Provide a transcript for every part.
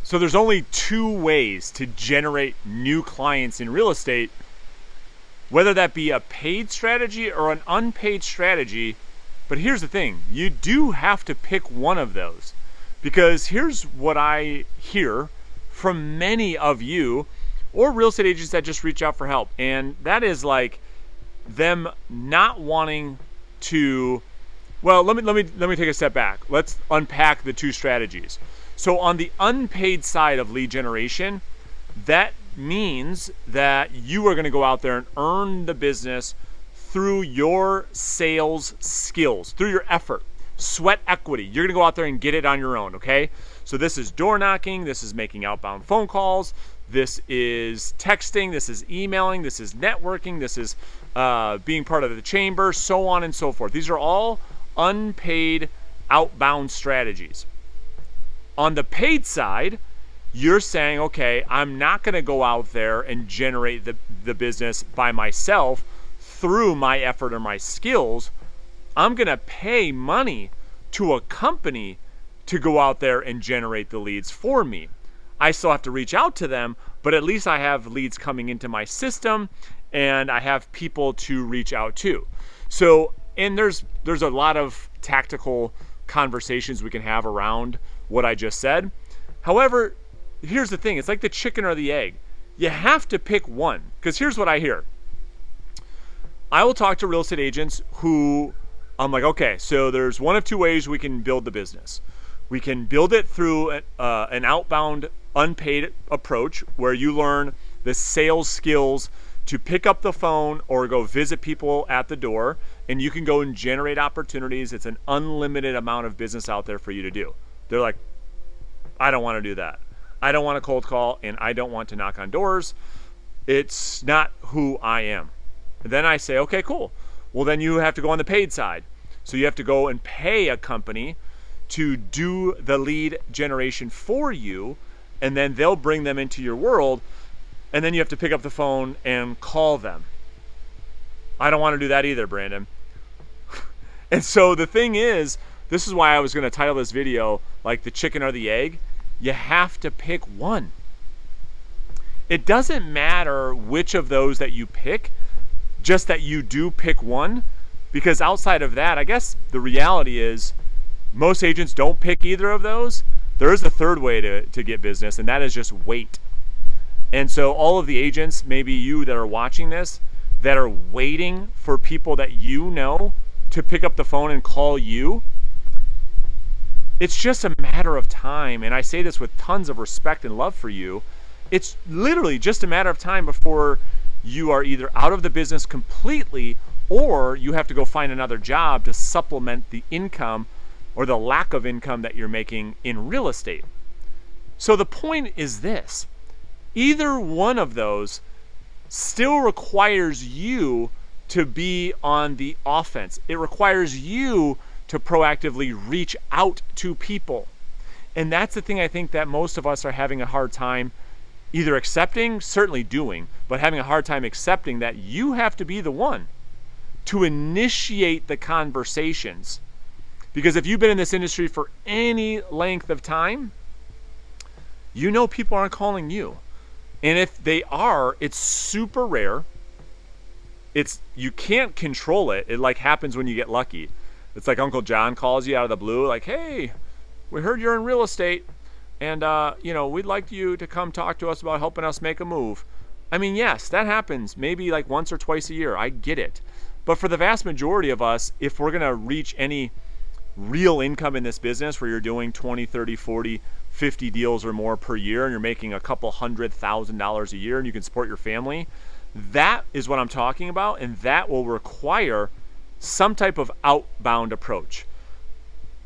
So there's only two ways to generate new clients in real estate, whether that be a paid strategy or an unpaid strategy. But here's the thing, you do have to pick one of those, because here's what I hear from many of you or real estate agents that just reach out for help. And that is like them not wanting to, well, let me take a step back. Let's unpack the two strategies. So on the unpaid side of lead generation, that means that you are going to go out there and earn the business through your sales skills, through your effort, sweat equity. You're going to go out there and get it on your own, okay? So this is door knocking, this is making outbound phone calls, this is texting, this is emailing, this is networking, this is being part of the chamber, so on and so forth. These are all unpaid outbound strategies. On the paid side, you're saying, okay, I'm not going to go out there and generate the business by myself through my effort or my skills. I'm going to pay money to a company to go out there and generate the leads for me. I still have to reach out to them, but at least I have leads coming into my system and I have people to reach out to. So, and there's a lot of tactical conversations we can have around what I just said. However, here's the thing, it's like the chicken or the egg. You have to pick one, because here's what I hear. I will talk to real estate agents who I'm like, okay, so there's one of two ways we can build the business. We can build it through an outbound unpaid approach where you learn the sales skills to pick up the phone or go visit people at the door, and you can go and generate opportunities. It's an unlimited amount of business out there for you to do. They're like, I don't want to do that. I don't want to cold call, and I don't want to knock on doors. It's not who I am. And then I say, okay, cool. Well, then you have to go on the paid side. So you have to go and pay a company to do the lead generation for you, and then they'll bring them into your world, and then you have to pick up the phone and call them. I don't want to do that either, Brandon. And so the thing is, this is why I was going to title this video like the chicken or the egg. You have to pick one. It doesn't matter which of those that you pick, just that you do pick one, because outside of that, I guess the reality is most agents don't pick either of those. There is a third way to get business, and that is just wait. And so all of the agents, maybe you that are watching this, that are waiting for people that you know to pick up the phone and call you, it's just a matter of time. And I say this with tons of respect and love for you. It's literally just a matter of time before you are either out of the business completely, or you have to go find another job to supplement the income or the lack of income that you're making in real estate. So the point is this: either one of those still requires you to be on the offense. It requires you to proactively reach out to people. And that's the thing I think that most of us are having a hard time either accepting, certainly doing, but having a hard time accepting that you have to be the one to initiate the conversations. Because if you've been in this industry for any length of time, you know people aren't calling you. And if they are, it's super rare. You can't control it. It like happens when you get lucky. It's like Uncle John calls you out of the blue, like, hey, we heard you're in real estate, and we'd like you to come talk to us about helping us make a move. I mean, yes, that happens maybe like once or twice a year. I get it. But for the vast majority of us, if we're going to reach any real income in this business where you're doing 20, 30, 40, 50 deals or more per year, and you're making a couple $100,000 a year and you can support your family, that is what I'm talking about, and that will require some type of outbound approach.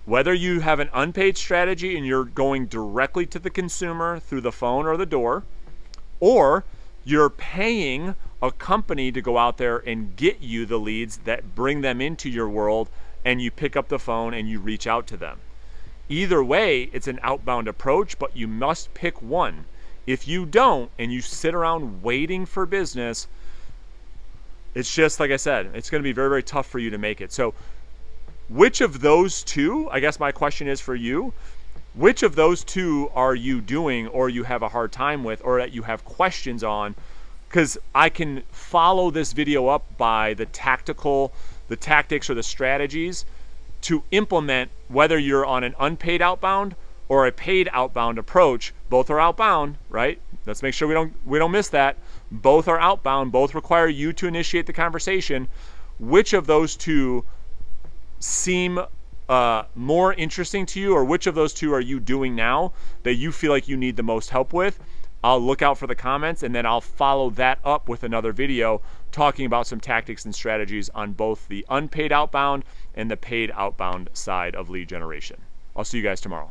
Whether you have an unpaid strategy and you're going directly to the consumer through the phone or the door, or you're paying a company to go out there and get you the leads that bring them into your world, and you pick up the phone and you reach out to them. Either way, it's an outbound approach, but you must pick one. If you don't, and you sit around waiting for business, it's just, like I said, it's going to be very, very tough for you to make it. So which of those two, I guess my question is for you, Which of those two are you doing, or you have a hard time with, or that you have questions on? Because I can follow this video up by the tactics or the strategies to implement, whether you're on an unpaid outbound or a paid outbound approach. Both are outbound, right? Let's make sure we don't miss that. Both are outbound. Both require you to initiate the conversation. Which of those two seem more interesting to you, or which of those two are you doing now that you feel like you need the most help with? I'll look out for the comments, and then I'll follow that up with another video talking about some tactics and strategies on both the unpaid outbound and the paid outbound side of lead generation. I'll see you guys tomorrow.